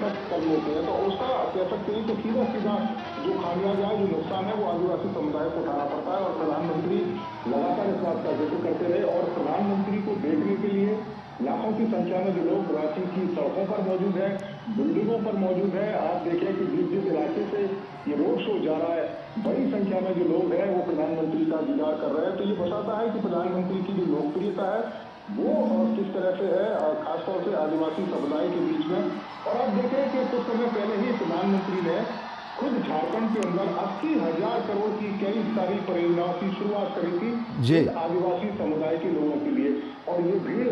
दस्तखत कर लेते हैं, तो उसका कह सकते हैं कि सीधा सीधा जो खामियाजा है, जो नुकसान है, वो आदिवासी समुदाय को उठाना पड़ता है। और प्रधानमंत्री लगातार इस बात का जिक्र करते रहे और प्रधानमंत्री को देखने के लिए लाखों की संख्या में जो लोग रांची की सड़कों पर मौजूद है, बिल्डिंगों पर मौजूद है। आप देखें कि जिस जिस इलाके से ये रोड शो जा रहा है, बड़ी संख्या में जो लोग हैं वो प्रधानमंत्री का दीदार कर रहे हैं। तो ये बताता है कि प्रधानमंत्री की जो लोकप्रियता है वो किस तरह से है, खासतौर से आदिवासी समुदाय के बीच में। और आप देखें कि कुछ समय पहले ही प्रधानमंत्री ने खुद झारखंड के अंदर 80,000 करोड़ की कई सारी परियोजनाओं की शुरुआत करी थी आदिवासी समुदाय के लोगों के लिए। और ये भीड़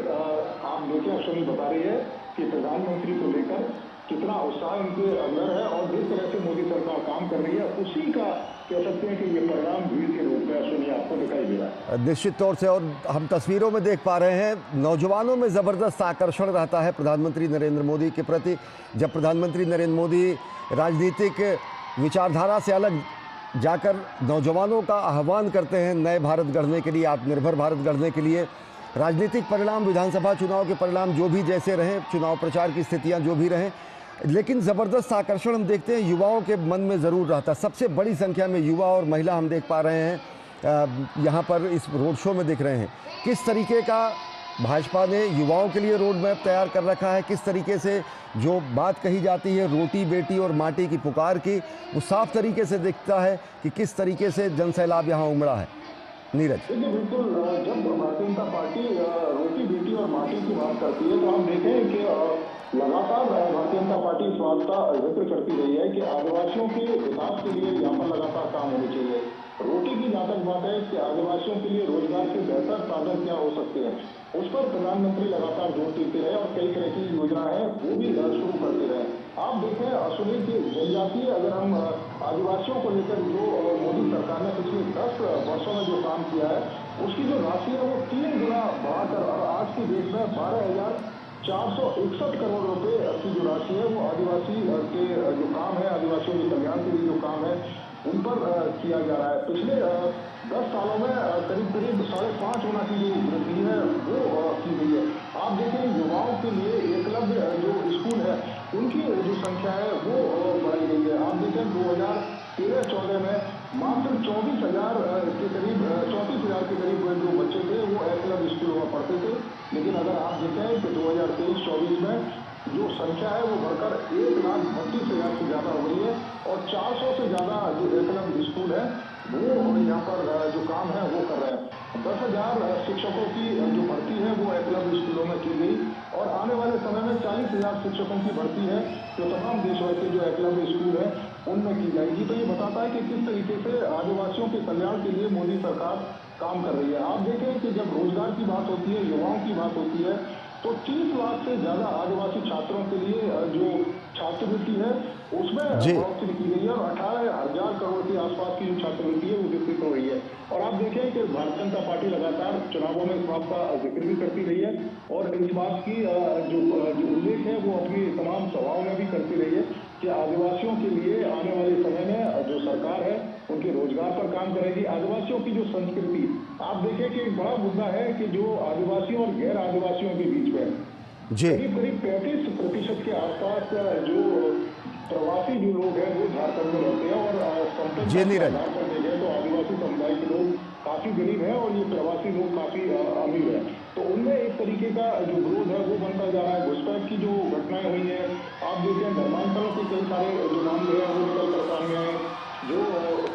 आप देखें, अश्विनी बता रही है कि प्रधानमंत्री को लेकर कितना उत्साह इनके अंदर है और जिस तरह से मोदी सरकार काम कर रही है, उसी का कह सकते हैं कि ये परिणाम भीड़ के रूप में अश्विनी आपको दिखाई दे रहा है। निश्चित तौर से, और हम तस्वीरों में देख पा रहे हैं नौजवानों में ज़बरदस्त आकर्षण रहता है प्रधानमंत्री नरेंद्र मोदी के प्रति। जब प्रधानमंत्री नरेंद्र मोदी राजनीतिक विचारधारा से अलग जाकर नौजवानों का आह्वान करते हैं नए भारत गढ़ने के लिए, आत्मनिर्भर भारत गढ़ने के लिए, राजनीतिक परिणाम, विधानसभा चुनाव के परिणाम जो भी जैसे रहें, चुनाव प्रचार की स्थितियां जो भी रहें, लेकिन ज़बरदस्त आकर्षण हम देखते हैं युवाओं के मन में ज़रूर रहता है। सबसे बड़ी संख्या में युवा और महिला हम देख पा रहे हैं यहाँ पर इस रोड शो में दिख रहे हैं। किस तरीके का भाजपा ने युवाओं के लिए रोड मैप तैयार कर रखा है, किस तरीके से जो बात कही जाती है रोटी बेटी और माटी की पुकार की, वो साफ तरीके से दिखता है कि किस तरीके से जनसैलाब यहाँ उमड़ा है। नीरज, देखिए बिल्कुल, जब भारतीय जनता पार्टी रोटी बेटी और माटी की बात करती है तो हम देखें कि लगातार भारतीय जनता पार्टी इस बात का जिक्र करती रही है कि आदिवासियों के विकास के लिए यहाँ पर लगातार काम होने चाहिए। रोटी की जहाँ तक बात है कि आदिवासियों के लिए रोजगार के बेहतर साधन क्या हो सकते हैं, उस पर प्रधानमंत्री लगातार जोर देते रहे और कई तरह की योजना है वो भी शुरू करते रहे। आप देखें अश्विनी की जनजातीय, अगर हम आदिवासियों को लेकर जो मोदी सरकार ने पिछले 10 वर्षों में जो काम किया है, उसकी जो राशि है वो 3 गुना बढ़ाकर आज की डेट में 12,461 करोड़ रुपए की जो राशि है वो आदिवासी के जो काम है, आदिवासियों के कल्याण के लिए जो काम है उन पर किया जा रहा है। पिछले 10 सालों में करीब 5.5 गुना की जो वृद्धि है वो की गई है। आप देखें युवाओं के लिए एकलव्य जो स्कूल है उनकी जो संख्या है वो बढ़ाई गई है। आप देखें 2013-14 में मात्र 24,000 के करीब 34,000 के करीब जो बच्चे थे वो एकलव्य स्कूलों में पढ़ते थे, लेकिन अगर आप देखें कि 2023-24 में जो संख्या है वो बढ़कर 1,32,000 से ज्यादा हो गई है और 400 से ज्यादा जो एकलव्य स्कूल है वो यहाँ पर जो काम है वो कर रहे हैं। 10,000 शिक्षकों की जो भर्ती है वो एकलव्य स्कूलों में की गई और आने वाले समय में 40,000 शिक्षकों की भर्ती है जो तमाम देश भर के जो एकलव्य स्कूल है उनमें की जाएगी। तो ये बताता है कि किस तरीके से आदिवासियों के कल्याण के लिए मोदी सरकार काम कर रही है। आप देखें कि जब रोजगार की बात होती है, युवाओं की बात होती है, तो 30 लाख से ज्यादा आदिवासी छात्रों के लिए जो छात्रवृत्ति है उसमें बढ़ोतरी की गई है और 18,000 करोड़ के आसपास की जो छात्रवृत्ति है वो वितरित हो रही है। और आप देखें कि भारतीय जनता पार्टी लगातार चुनावों में इस बात का जिक्र भी करती रही है और इस बात की जो उल्लेख है वो अपनी तमाम सभाओं में भी करती रही है कि आदिवासियों के लिए आने वाले समय में जो सरकार है उनके रोजगार पर काम करेगी। आदिवासियों की जो संस्कृति, आप देखें कि एक बड़ा मुद्दा है कि जो आदिवासियों और गैर आदिवासियों के बीच में करीब 35% के आसपास जो प्रवासी जो लोग हैं वो झारखंड में रहते हैं और संपत्ति पर देखें तो आदिवासी समुदाय के लोग काफी गरीब हैं और ये प्रवासी लोग काफी अमीर हैं। तो उनमें एक तरीके का जो विरोध है वो बनता जा रहा है। घुसपैठ की जो घटनाएं हुई है, आप देखें धर्मांतरों के कई सारे जो मामले हैं वो निकल कर सामने आए, जो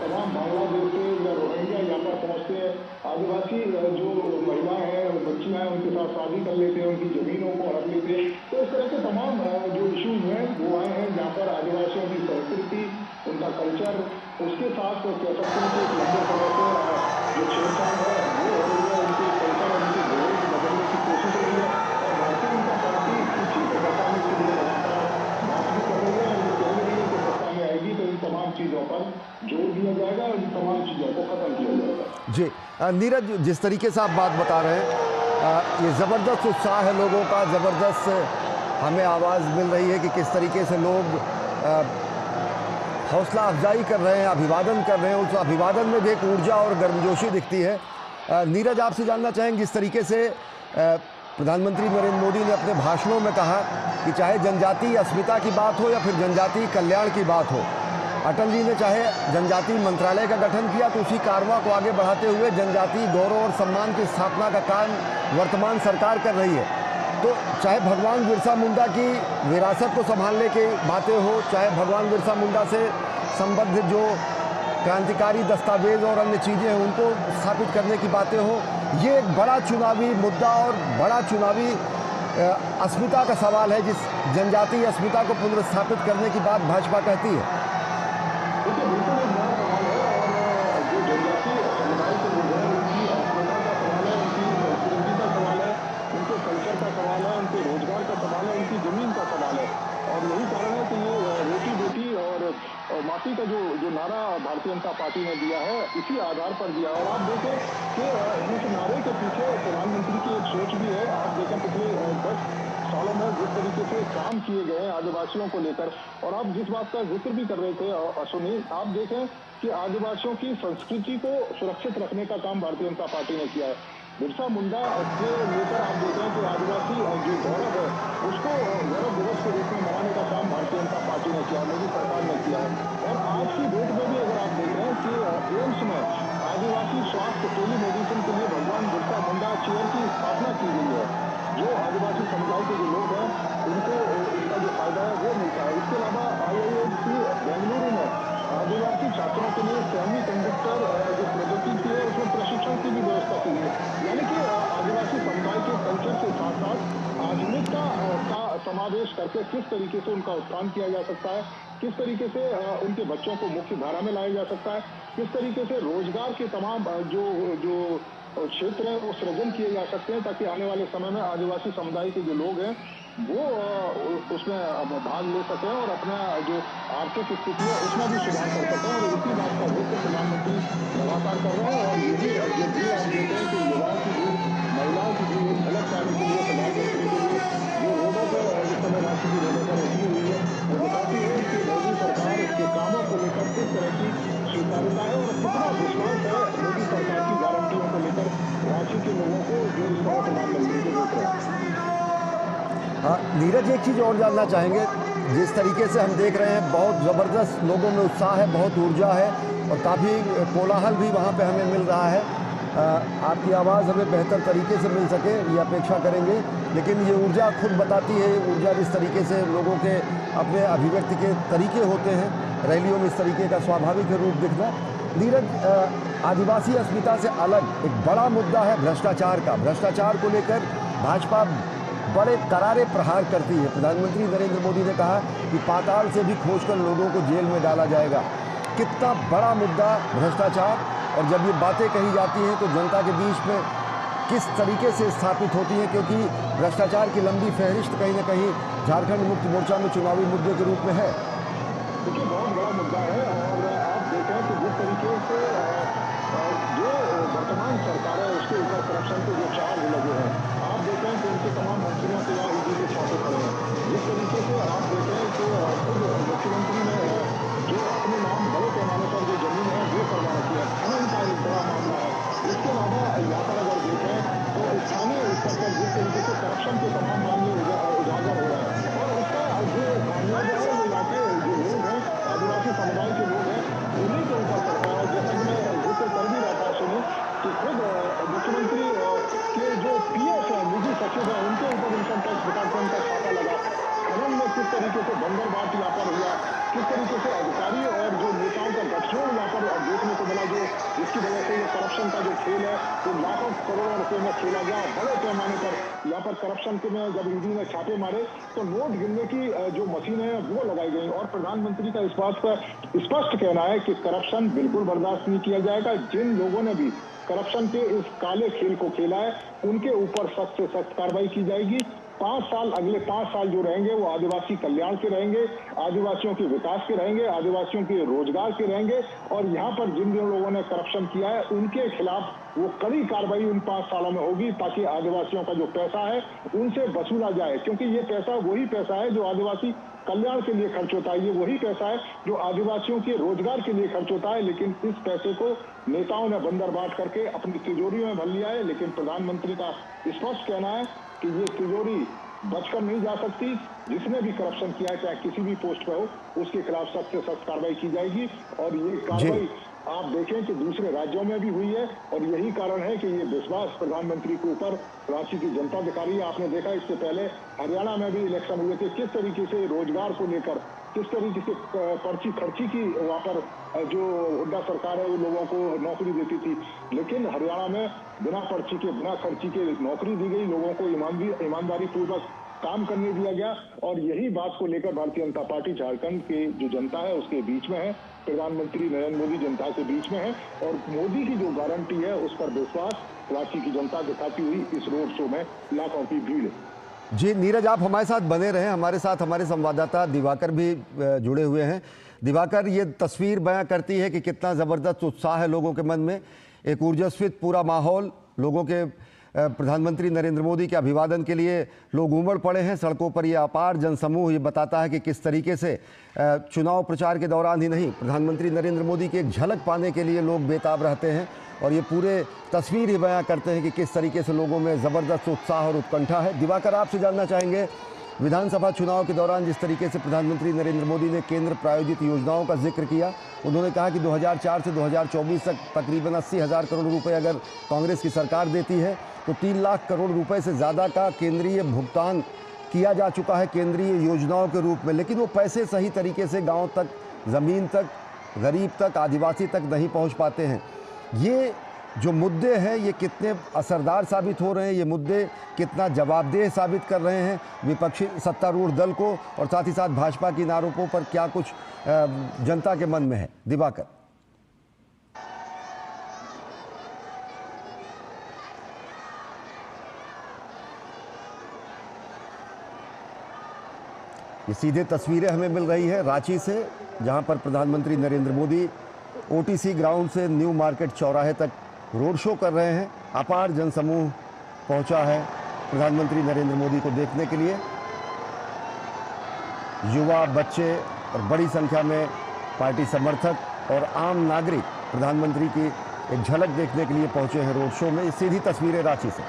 तमाम बांग्लादेश से या रोहिंग्या यहाँ पर पहुंचते हैं, आदिवासी जो महिलाएं हैं बच्चियां हैं उनके साथ शादी कर लेते हैं, उनकी जमीनों को हड़प लेते हैं। तो इस तरह के तमाम जो इश्यूज हैं वो आए हैं जहाँ पर आदिवासियों की संस्कृति, उनका कल्चर, उसके साथ कह सकते हैं कि एक लंबे समय से जो छेड़छाड़ है वो हो रही है, उनके कल्चर और उनके जरूर बदलने की कोशिश हो रही है और भारतीय जनता पार्टी इसी को बचाने के लिए लगातार बात भी कर रही है और ये कह रही है कि सत्ता में आएगी तो इन तमाम चीजों पर जोर दिया जाएगा और इन तमाम चीजों को खत्म किया जाएगा। जी नीरज, जिस तरीके से आप बात बता रहे हैं ये ज़बरदस्त उत्साह है लोगों का, ज़बरदस्त हमें आवाज़ मिल रही है कि किस तरीके से लोग हौसला अफजाई कर रहे हैं, अभिवादन कर रहे हैं। उस अभिवादन में भी एक ऊर्जा और गर्मजोशी दिखती है। नीरज, आपसे जानना चाहेंगे इस तरीके से प्रधानमंत्री नरेंद्र मोदी ने अपने भाषणों में कहा कि चाहे जनजातीय अस्मिता की बात हो या फिर जनजातीय कल्याण की बात हो, अटल जी ने चाहे जनजातीय मंत्रालय का गठन किया तो उसी कारवां को आगे बढ़ाते हुए जनजातीय गौरव और सम्मान की स्थापना का काम वर्तमान सरकार कर रही है। तो चाहे भगवान बिरसा मुंडा की विरासत को संभालने की बातें हो, चाहे भगवान बिरसा मुंडा से संबंधित जो क्रांतिकारी दस्तावेज और अन्य चीज़ें हैं उनको स्थापित करने की बातें हो, ये एक बड़ा चुनावी मुद्दा और बड़ा चुनावी अस्मिता का सवाल है, जिस जनजातीय अस्मिता को पुनर्स्थापित करने की बात भाजपा कहती है। देखिए, बिल्कुल एक बड़ा सवाल है और जो जनजातीय समुदाय के लोग हैं उनकी अस्मिता का सवाल है, उनकी संस्कृति का सवाल है, उनके कल्चर का सवाल है, उनके रोजगार का सवाल है, उनकी जमीन का सवाल है। और यही कारण है कि ये रोटी बेटी और माटी का जो नारा भारतीय जनता पार्टी ने दिया है, इसी आधार पर दिया। और आप देखें कि इस नारे के पीछे प्रधानमंत्री की एक सोच भी है। आप देखें पिछले 10 सालों में जिस तरीके से काम किए गए हैं आदिवासियों को लेकर, और आप जिस बात का जिक्र भी कर रहे थे सुनील, आप देखें कि आदिवासियों की संस्कृति को सुरक्षित रखने का काम भारतीय जनता पार्टी ने किया है। बिरसा मुंडा से लेकर आप देखें कि आदिवासी जो गौरव है उसको गौरव दिवस के रूप में मनाने का काम भारतीय जनता पार्टी ने किया, मोदी सरकार ने किया है। और आज की डेट में भी अगर आप देख रहे हैं कि एम्स में आदिवासी स्वास्थ्य टेलीमेडिसिन के लिए भगवान बिरसा मुंडा चेयर की स्थापना की गई है। जो आदिवासी समुदाय के जो लोग हैं उनको इसका जो फायदा है वो मिलता है। इसके अलावा IISc बेंगलुरु में आदिवासी छात्रों के लिए सेमी कंडक्टर जो प्रगति की है उसमें प्रशिक्षण की भी व्यवस्था की गई है। यानी कि आदिवासी समुदाय के कल्चर के साथ साथ आधुनिकता का समावेश करके किस तरीके से उनका उत्थान किया जा सकता है, किस तरीके से उनके बच्चों को मुख्य धारा में लाया जा सकता है, किस तरीके से रोजगार के तमाम जो क्षेत्र है वो सृजन किए जा सकते हैं, ताकि आने वाले समय में आदिवासी समुदाय के जो लोग हैं वो उसमें भाग ले सकें और अपना जो आर्थिक स्थिति है उसमें भी सुधार कर सकें। और इसी बात का जिक्र प्रधानमंत्री लगातार कर रहे हैं। और यही जो भीड़ आप देते हैं कि युवाओं की भीड़, महिलाओं की भीड़ एक झलक पाने के लिए प्रधानमंत्री के लिए जो रोडों पर जिस समय राशि की रोडों पर उतरी हुई है वो बताती है कि मोदी सरकार के कामों को लेकर किस तरह की स्वीकार्यता है और कितना विश्वास है मोदी सरकार की गारंटियों को लेकर रांची के लोगों को जो इस समय प्रधानमंत्री को देख रहे हैं। हाँ नीरज, एक चीज़ और जानना चाहेंगे, जिस तरीके से हम देख रहे हैं बहुत ज़बरदस्त लोगों में उत्साह है, बहुत ऊर्जा है और काफ़ी कोलाहल भी वहाँ पे हमें मिल रहा है। आपकी आवाज़ हमें बेहतर तरीके से मिल सके ये अपेक्षा करेंगे, लेकिन ये ऊर्जा खुद बताती है, ऊर्जा जिस तरीके से लोगों के अपने अभिव्यक्ति के तरीके होते हैं, रैलियों में इस तरीके का स्वाभाविक रूप दिखना। नीरज, आदिवासी अस्मिता से अलग एक बड़ा मुद्दा है भ्रष्टाचार का। भ्रष्टाचार को लेकर भाजपा बड़े करारे प्रहार करती है। प्रधानमंत्री नरेंद्र मोदी ने कहा कि पाताल से भी खोजकर लोगों को जेल में डाला जाएगा। कितना बड़ा मुद्दा भ्रष्टाचार, और जब ये बातें कही जाती हैं तो जनता के बीच में किस तरीके से स्थापित होती हैं, क्योंकि भ्रष्टाचार की लंबी फहरिस्त कहीं ना कहीं झारखंड मुक्ति मोर्चा में चुनावी मुद्दे के रूप में है। देखिए, बहुत बड़ा मुद्दा है। और आप देखें कि जिस तरीके से जो वर्तमान सरकार है उसके ऊपर करप्शन के जो चार्ज लगे हैं, आप देखें कि उनके तमाम मंत्रियों के यहाँ ईडी के छापे पड़े हैं। जिस तरीके से आप देखें कि खुद मुख्यमंत्री ने जो अपने नाम बड़े पैमाने पर जो जमीन है वो करवा रखी है, खनन का एक बड़ा मामला है। इसके अलावा यहाँ पर अगर देखें तो स्थानीय स्तर पर जिस तरीके से करप्शन के तमाम मामले उजागर हो रहे हैं और उसका जो खामियाजा है वो यहाँ के जो लोग हैं, आदिवासी समुदाय के लोग हैं, उन्हीं के ऊपर पड़ता है। और जैसा कि मैं जिक्र कर भी रहा था सुनिए कि खुद मुख्यमंत्री के जो PS है, निजी सचिव है, उनके ऊपर इनकम टैक्स डिपार्टमेंट का छापा लगा। खनन में किस तरीके से बंदरबाट यहाँ पर हुआ, किस तरीके से अधिकारी और जो नेताओं का गठजोड़ यहाँ पर देखने को मिला, जो जिसकी वजह से ये करप्शन का जो खेल है वो लाखों करोड़ों रुपए में खेला गया। बड़े पैमाने पर यहाँ पर करप्शन के में जब ईडी ने छापे मारे तो नोट गिनने की जो मशीनें हैं वो लगाई गई। और प्रधानमंत्री का इस बात पर स्पष्ट कहना है कि करप्शन बिल्कुल बर्दाश्त नहीं किया जाएगा। जिन लोगों ने भी करप्शन के इस काले खेल को खेला है उनके ऊपर सख्त से सख्त कार्रवाई की जाएगी। 5 साल, अगले 5 साल जो रहेंगे वो आदिवासी कल्याण के रहेंगे, आदिवासियों के विकास के रहेंगे, आदिवासियों के रोजगार के रहेंगे। और यहाँ पर जिन जिन लोगों ने करप्शन किया है उनके खिलाफ वो कड़ी कार्रवाई उन 5 सालों में होगी, ताकि आदिवासियों का जो पैसा है उनसे वसूला जाए। क्योंकि ये पैसा वही पैसा है जो आदिवासी कल्याण के लिए खर्च होता है, ये वही पैसा है जो आदिवासियों के रोजगार के लिए खर्च होता है। लेकिन इस पैसे को नेताओं ने बंदर बांट करके अपनी तिजोरी में भर लिया है। लेकिन प्रधानमंत्री का स्पष्ट कहना है कि ये तिजोरी बचकर नहीं जा सकती। जिसने भी करप्शन किया है, चाहे किसी भी पोस्ट पे हो, उसके खिलाफ सख्त से सख्त कार्रवाई की जाएगी। और ये कार्रवाई आप देखें कि दूसरे राज्यों में भी हुई है, और यही कारण है कि ये विश्वास प्रधानमंत्री के ऊपर रांची की जनता दिखा रही है। आपने देखा इससे पहले हरियाणा में भी इलेक्शन हुए थे, किस तरीके से रोजगार को लेकर, किस तरीके से पर्ची खर्ची की वहां पर जो हुड्डा सरकार है वो लोगों को नौकरी देती थी, लेकिन हरियाणा में बिना पर्ची के, बिना खर्ची के नौकरी दी गई, लोगों को ईमानदारी पूर्वक काम करने दिया गया। और यही बात को लेकर भारतीय जनता पार्टी झारखंड की जो जनता है उसके बीच में है, प्रधानमंत्री नरेंद्र मोदी जनता के बीच में है, और मोदी की जो गारंटी है उस पर विश्वास रांची की जनता दिखाती हुई इस रोड शो में लाखों की भीड़ है। जी नीरज, आप हमारे साथ बने रहें। हमारे साथ हमारे संवाददाता दिवाकर भी जुड़े हुए हैं। दिवाकर, ये तस्वीर बयां करती है कि कितना ज़बरदस्त उत्साह है लोगों के मन में, एक ऊर्जास्वित पूरा माहौल, लोगों के प्रधानमंत्री नरेंद्र मोदी के अभिवादन के लिए लोग उमड़ पड़े हैं सड़कों पर। ये अपार जनसमूह ये बताता है कि किस तरीके से चुनाव प्रचार के दौरान ही नहीं, प्रधानमंत्री नरेंद्र मोदी की एक झलक पाने के लिए लोग बेताब रहते हैं। और ये पूरे तस्वीर ही बयां करते हैं कि किस तरीके से लोगों में ज़बरदस्त उत्साह और उत्कंठा है। दिवाकर, आपसे जानना चाहेंगे, विधानसभा चुनाव के दौरान जिस तरीके से प्रधानमंत्री नरेंद्र मोदी ने केंद्र प्रायोजित योजनाओं का जिक्र किया, उन्होंने कहा कि 2004 से 2024 तक तकरीबन 80,000 करोड़ रुपए अगर कांग्रेस की सरकार देती है तो 3 लाख करोड़ रुपए से ज़्यादा का केंद्रीय भुगतान किया जा चुका है केंद्रीय योजनाओं के रूप में, लेकिन वो पैसे सही तरीके से गाँव तक, ज़मीन तक, गरीब तक, आदिवासी तक नहीं पहुँच पाते हैं। ये जो मुद्दे हैं ये कितने असरदार साबित हो रहे हैं, ये मुद्दे कितना जवाबदेह साबित कर रहे हैं विपक्षी सत्तारूढ़ दल को, और साथ ही साथ भाजपा के इन आरोपों पर क्या कुछ जनता के मन में है? दिवाकर। ये सीधे तस्वीरें हमें मिल रही है रांची से, जहां पर प्रधानमंत्री नरेंद्र मोदी ओटीसी ग्राउंड से न्यू मार्केट चौराहे तक रोड शो कर रहे हैं। अपार जनसमूह पहुंचा है प्रधानमंत्री नरेंद्र मोदी को देखने के लिए। युवा, बच्चे और बड़ी संख्या में पार्टी समर्थक और आम नागरिक प्रधानमंत्री की एक झलक देखने के लिए पहुंचे हैं रोड शो में। सीधी तस्वीरें रांची से।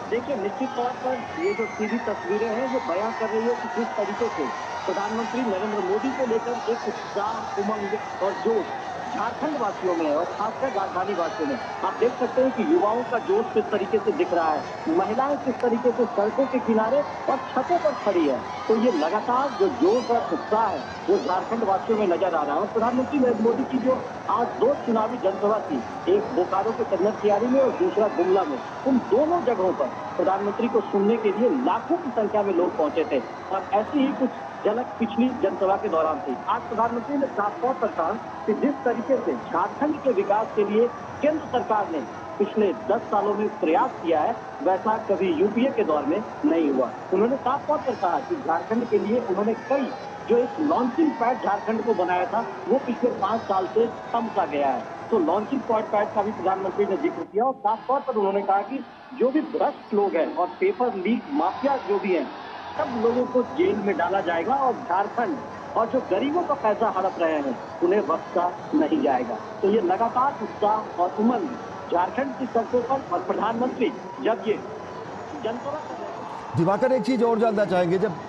देखिए, निश्चित तौर पर ये जो सीधी तस्वीरें हैं ये बयां कर रही है कि किस तरीके से प्रधानमंत्री नरेंद्र मोदी को लेकर एक उत्साह, उमंग और जोश झारखंड वासियों में और खासकर राजधानी वासियों में। आप देख सकते हैं कि युवाओं का जोश किस तरीके से दिख रहा है, महिलाएं किस तरीके से सड़कों के किनारे और छतों पर खड़ी है। तो ये लगातार जो जोश और उत्साह है वो झारखंड वासियों में नजर आ रहा है। और प्रधानमंत्री नरेंद्र मोदी की जो आज 2 चुनावी जनसभा थी, एक बोकारो के कन्याकुमारी में और दूसरा गुमला में, उन दोनों जगहों पर प्रधानमंत्री को सुनने के लिए लाखों की संख्या में लोग पहुंचे थे। और ऐसी ही कुछ झलक पिछली जनसभा के दौरान थी। आज प्रधानमंत्री ने साफ तौर पर कहा कि जिस तरीके से झारखंड के विकास के लिए केंद्र सरकार ने पिछले 10 सालों में प्रयास किया है, वैसा कभी यूपीए के दौर में नहीं हुआ। उन्होंने साफ तौर पर कहा कि झारखंड के लिए उन्होंने कई जो एक लॉन्चिंग पैड झारखंड को बनाया था वो पिछले 5 साल से थम सा गया है। तो लॉन्चिंग पैड का भी प्रधानमंत्री ने जिक्र किया और साफ तौर पर उन्होंने कहा कि जो भी भ्रष्ट लोग हैं और पेपर लीक माफिया जो भी हैं, सब लोगों को जेल में डाला जाएगा और झारखंड और जो गरीबों का पैसा हड़प रहे हैं उन्हें बख्शा नहीं जाएगा। तो ये लगातार उत्साह और उमंग झारखंड की सड़कों पर, और प्रधानमंत्री जब ये जनसभा कर रहे हैं। दिवाकर, एक चीज और जानना चाहेंगे, जब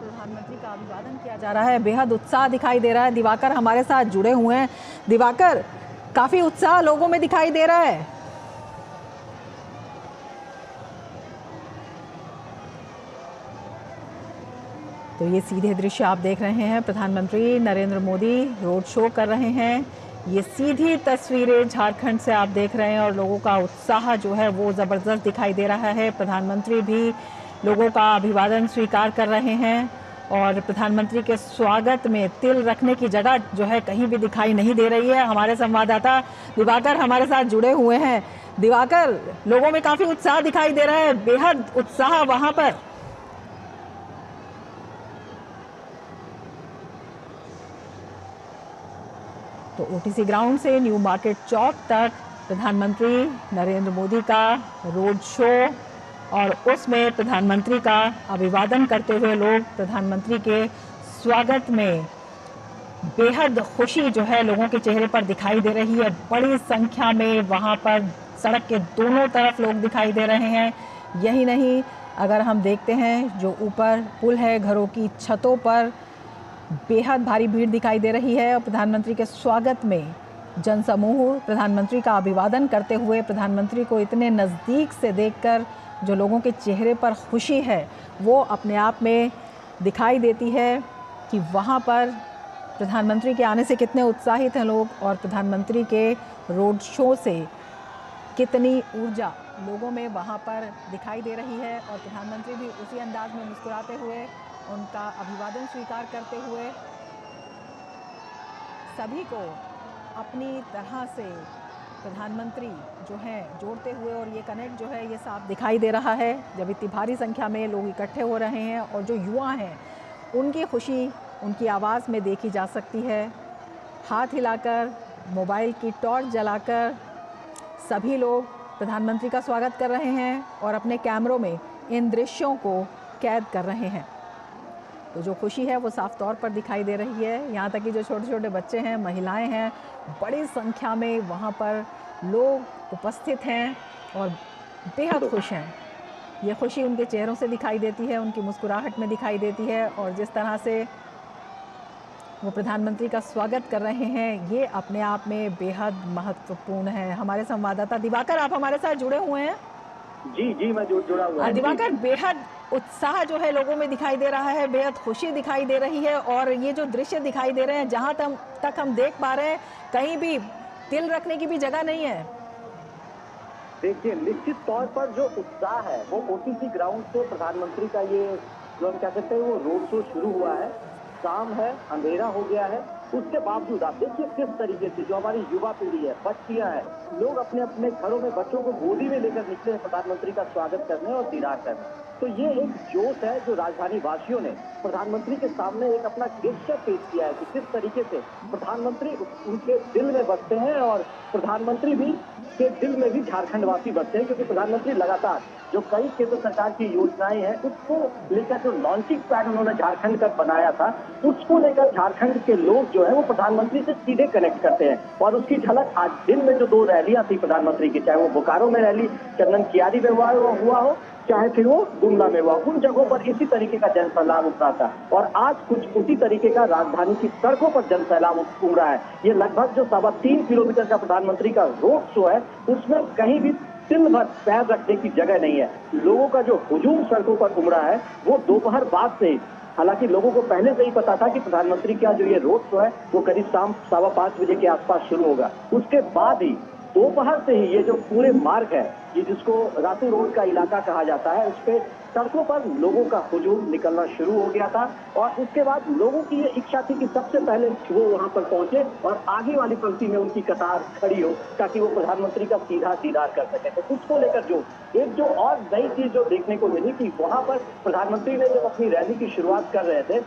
प्रधानमंत्री का अभिवादन किया जा रहा है। बेहद उत्साह दिखाई दे रहा है। दिवाकर हमारे साथ जुड़े हुए हैं। दिवाकर, काफी उत्साह लोगों में दिखाई दे रहा है। तो ये सीधे दृश्य आप देख रहे हैं, प्रधानमंत्री नरेंद्र मोदी रोड शो कर रहे हैं। ये सीधी तस्वीरें झारखंड से आप देख रहे हैं और लोगों का उत्साह जो है वो ज़बरदस्त दिखाई दे रहा है। प्रधानमंत्री भी लोगों का अभिवादन स्वीकार कर रहे हैं और प्रधानमंत्री के स्वागत में तिल रखने की जगह जो है कहीं भी दिखाई नहीं दे रही है। हमारे संवाददाता दिवाकर हमारे साथ जुड़े हुए हैं। दिवाकर, लोगों में काफ़ी उत्साह दिखाई दे रहा है, बेहद उत्साह वहाँ पर। तो ओटीसी ग्राउंड से न्यू मार्केट चौक तक प्रधानमंत्री नरेंद्र मोदी का रोड शो और उसमें प्रधानमंत्री का अभिवादन करते हुए लोग प्रधानमंत्री के स्वागत में बेहद खुशी जो है लोगों के चेहरे पर दिखाई दे रही है। बड़ी संख्या में वहां पर सड़क के दोनों तरफ लोग दिखाई दे रहे हैं। यही नहीं, अगर हम देखते हैं जो ऊपर पुल है, घरों की छतों पर बेहद भारी भीड़ दिखाई दे रही है और प्रधानमंत्री के स्वागत में जनसमूह प्रधानमंत्री का अभिवादन करते हुए प्रधानमंत्री को इतने नज़दीक से देखकर जो लोगों के चेहरे पर खुशी है वो अपने आप में दिखाई देती है कि वहाँ पर प्रधानमंत्री के आने से कितने उत्साहित हैं लोग और प्रधानमंत्री के रोड शो से कितनी ऊर्जा लोगों में वहाँ पर दिखाई दे रही है। और प्रधानमंत्री भी उसी अंदाज में मुस्कुराते हुए उनका अभिवादन स्वीकार करते हुए सभी को अपनी तरह से प्रधानमंत्री जो हैं जोड़ते हुए, और ये कनेक्ट जो है ये साफ दिखाई दे रहा है जब इतनी भारी संख्या में लोग इकट्ठे हो रहे हैं। और जो युवा हैं उनकी खुशी उनकी आवाज़ में देखी जा सकती है। हाथ हिलाकर, मोबाइल की टॉर्च जलाकर सभी लोग प्रधानमंत्री का स्वागत कर रहे हैं और अपने कैमरों में इन दृश्यों को कैद कर रहे हैं। तो जो खुशी है वो साफ तौर पर दिखाई दे रही है। यहाँ तक कि जो छोटे छोटे बच्चे हैं, महिलाएं हैं, बड़ी संख्या में वहाँ पर लोग उपस्थित हैं और बेहद खुश हैं। ये खुशी उनके चेहरों से दिखाई देती है, उनकी मुस्कुराहट में दिखाई देती है और जिस तरह से वो प्रधानमंत्री का स्वागत कर रहे हैं ये अपने आप में बेहद महत्वपूर्ण है। हमारे संवाददाता दिवाकर, आप हमारे साथ जुड़े हुए हैं। जी, मैं जुड़ा हुआ हूं। दिवाकर, बेहद उत्साह जो है लोगों में दिखाई दे रहा है, बेहद खुशी दिखाई दे रही है और ये जो दृश्य दिखाई दे रहे हैं, जहां तक हम देख पा रहे हैं, कहीं भी तिल रखने की भी जगह नहीं है। देखिए, निश्चित तौर पर जो उत्साह है वो ओटीसी ग्राउंड से प्रधानमंत्री का ये जो हम कह सकते हैं वो रोड शो शुरू हुआ है। शाम है, अंधेरा हो गया है, उसके बावजूद आप देखिए किस तरीके से जो हमारी युवा पीढ़ी है, बच्चियां हैं, लोग अपने अपने घरों में बच्चों को गोदी में लेकर निकले हैं प्रधानमंत्री का स्वागत करने और दीदार करने। तो ये एक जोश है जो राजधानी वासियों ने प्रधानमंत्री के सामने एक अपना गेस्चर पेश किया है कि किस तरीके से प्रधानमंत्री उनके दिल में बसते हैं और प्रधानमंत्री भी के दिल में भी झारखंड वासी बसते हैं, क्योंकि प्रधानमंत्री लगातार जो कई केंद्र सरकार की योजनाएं हैं उसको लेकर जो लॉन्चिंग पैड उन्होंने झारखंड का बनाया था, उसको लेकर झारखंड के लोग जो है वो प्रधानमंत्री से सीधे कनेक्ट करते हैं। और उसकी झलक आज दिन में जो 2 रैलियां थी प्रधानमंत्री की, चाहे वो बोकारो में रैली चंदन कियारी में हुआ हो, चाहे फिर वो गुमला में हुआ, उन जगहों पर इसी तरीके का जन सैलाब उमड़ा था। और आज कुछ उसी तरीके का राजधानी की सड़कों पर जन सैलाब उमड़ा है। ये लगभग जो 3.25 किलोमीटर का प्रधानमंत्री का रोड शो है उसमें कहीं भी तिल भर पैर रखने की जगह नहीं है। लोगों का जो हुजूम सड़कों पर उमड़ा है वो दोपहर बाद से, हालांकि लोगों को पहले से ही पता था कि प्रधानमंत्री का जो ये रोड शो है वो करीब शाम 5:15 बजे के आसपास शुरू होगा। उसके बाद ही दोपहर से ही ये जो पूरे मार्ग है, ये जिसको रातू रोड का इलाका कहा जाता है, उस पे सड़कों पर लोगों का हुजूम निकलना शुरू हो गया था। और उसके बाद लोगों की ये इच्छा थी कि सबसे पहले वो वहां पर पहुंचे और आगे वाली पंक्ति में उनकी कतार खड़ी हो ताकि वो प्रधानमंत्री का सीधा दीदार कर सके। तो उसको लेकर जो और नई चीज जो देखने को मिली कि वहां पर प्रधानमंत्री ने जब अपनी रैली की शुरुआत कर रहे थे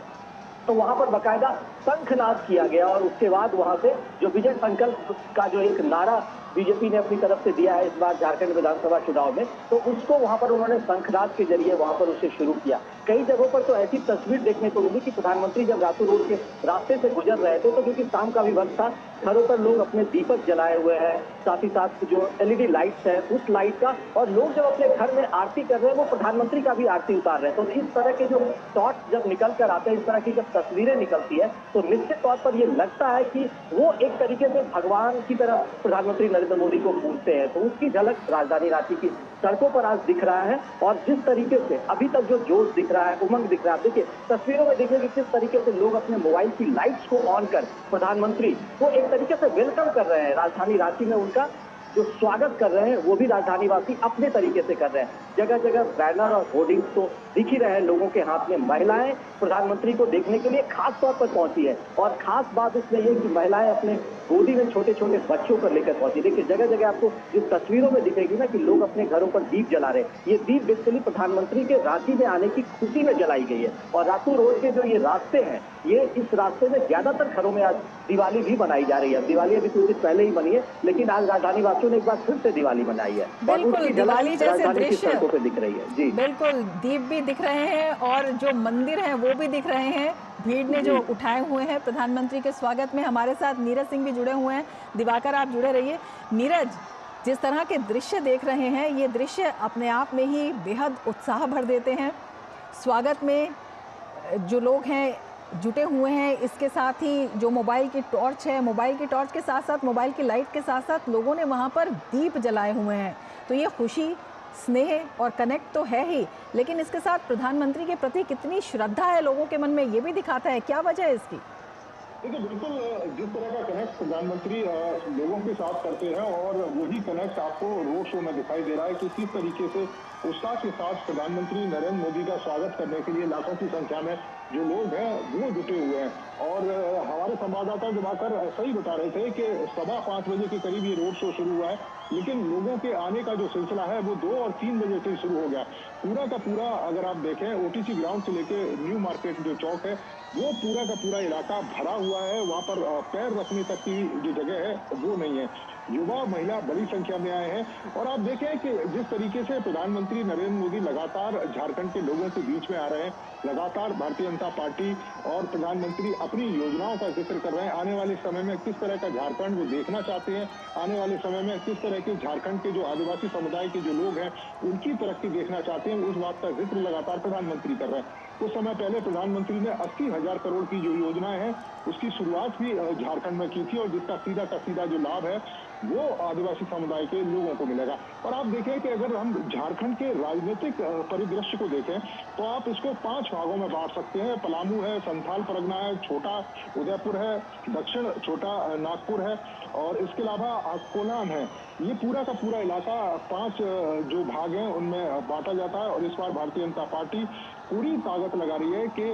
तो वहां पर बाकायदा शंखनाद किया गया और उसके बाद वहां से जो विजय संकल्प का जो एक नारा बीजेपी ने अपनी तरफ से दिया है इस बार झारखंड विधानसभा चुनाव में, तो उसको वहां पर उन्होंने शंखनाद के जरिए वहां पर उसे शुरू किया। कई जगहों पर तो ऐसी तस्वीर देखने को मिली कि प्रधानमंत्री जब रातू रोड के रास्ते से गुजर रहे थे, तो क्योंकि शाम का भी वक्त था, घरों पर लोग अपने दीपक जलाए हुए हैं, साथ ही साथ जो LED लाइट्स है उस लाइट का, और लोग जब अपने घर में आरती कर रहे हैं वो प्रधानमंत्री का भी आरती उतार रहे हैं। तो इस तरह के जो शॉट्स जब निकल कर आते हैं, इस तरह की जब तस्वीरें निकलती है, तो निश्चित तौर पर ये लगता है कि वो एक तरीके से भगवान की तरह प्रधानमंत्री नरेंद्र मोदी को पूजते हैं। तो उसकी झलक राजधानी रांची की सड़कों पर आज दिख रहा है। और जिस तरीके से अभी तक जो जोश दिख रहा है, उमंग दिख रहा है, देखिए तस्वीरों में देखिए कि किस तरीके से लोग अपने मोबाइल की लाइट्स को ऑन कर प्रधानमंत्री को एक तरीके से वेलकम कर रहे हैं। राजधानी रांची में उनका जो स्वागत कर रहे हैं वो भी राजधानी वासी अपने तरीके से कर रहे हैं। जगह जगह बैनर और होर्डिंग्स तो दिख ही रहे हैं लोगों के हाथ में। महिलाएं प्रधानमंत्री को देखने के लिए खास तौर पर पहुंची है, और खास बात इसमें यह कि महिलाएं अपने गोदी में छोटे छोटे बच्चों को लेकर पहुंची। देखिए जगह जगह आपको जिस तस्वीरों में दिखेगी ना कि लोग अपने घरों पर दीप जला रहे हैं, ये दीप बेसिकली प्रधानमंत्री के रांची में आने की खुशी में जलाई गई है। और रातू रोड के जो ये रास्ते हैं, ये इस रास्ते में ज्यादातर घरों में आज दिवाली भी बनाई जा रही है। दिवाली अभी कुछ दिन पहले ही बनी है, लेकिन आज राजधानी वासियों ने एक बार फिर से दिवाली मनाई है। बिल्कुल, दिवाली जैसे दृश्य पे दिख रही है। जी बिल्कुल, दीप भी दिख रहे हैं और जो मंदिर हैं वो भी दिख रहे हैं। भीड़ ने जो उठाए हुए हैं प्रधानमंत्री के स्वागत में। हमारे साथ नीरज सिंह भी जुड़े हुए हैं। दिवाकर, आप जुड़े रहिए। नीरज, जिस तरह के दृश्य देख रहे हैं, ये दृश्य अपने आप में ही बेहद उत्साह भर देते हैं। स्वागत में जो लोग हैं जुटे हुए हैं, इसके साथ ही जो मोबाइल की टॉर्च है, मोबाइल की टॉर्च के साथ साथ मोबाइल की लाइट के साथ साथ लोगों ने वहाँ पर दीप जलाए हुए हैं। तो ये खुशी, स्नेह और कनेक्ट तो है ही, लेकिन इसके साथ प्रधानमंत्री के प्रति कितनी श्रद्धा है लोगों के मन में, ये भी दिखाता है। क्या वजह है इसकी? देखिए बिल्कुल, जिस तरह का कनेक्ट प्रधानमंत्री लोगों के साथ करते हैं, और वही कनेक्ट आपको रोड शो में दिखाई दे रहा है कि किस तरीके से उत्साह के साथ प्रधानमंत्री नरेंद्र मोदी का स्वागत करने के लिए लाखों की संख्या में जो लोग हैं वो जुटे हुए हैं। और हमारे संवाददाता दिवाकर सही बता रहे थे कि 5:15 बजे के करीब ये रोड शो शुरू हुआ है, लेकिन लोगों के आने का जो सिलसिला है वो 2 और 3 बजे से शुरू हो गया। पूरा का पूरा अगर आप देखें, OTC ग्राउंड से लेके न्यू मार्केट जो चौक है, वो पूरा का पूरा इलाका भरा हुआ है। वहाँ पर पैर रखने तक की जो जगह है वो नहीं है। युवा, महिला बड़ी संख्या में आए हैं। और आप देखें कि जिस तरीके से प्रधानमंत्री नरेंद्र मोदी लगातार झारखंड के लोगों के बीच में आ रहे हैं, लगातार भारतीय जनता पार्टी और प्रधानमंत्री अपनी योजनाओं का जिक्र कर रहे हैं। आने वाले समय में किस तरह का झारखंड वो देखना चाहते हैं, आने वाले समय में किस तरह के झारखंड के जो आदिवासी समुदाय के जो लोग हैं उनकी तरक्की देखना चाहते हैं, उस बात का जिक्र लगातार प्रधानमंत्री कर रहे हैं। कुछ समय पहले प्रधानमंत्री ने 80,000 करोड़ की जो योजनाएं हैं उसकी शुरुआत भी झारखंड में की थी, और जिसका सीधा का सीधा जो लाभ है वो आदिवासी समुदाय के लोगों को मिलेगा। और आप देखें कि अगर हम झारखंड के राजनीतिक परिदृश्य को देखें तो आप इसको 5 भागों में बांट सकते हैं। पलामू है, संथाल परगना है, छोटा उदयपुर है, दक्षिण छोटा नागपुर है, और इसके अलावा कोलान है। ये पूरा का पूरा इलाका 5 जो भाग हैं उनमें बांटा जाता है। और इस बार भारतीय जनता पार्टी पूरी ताकत लगा रही है कि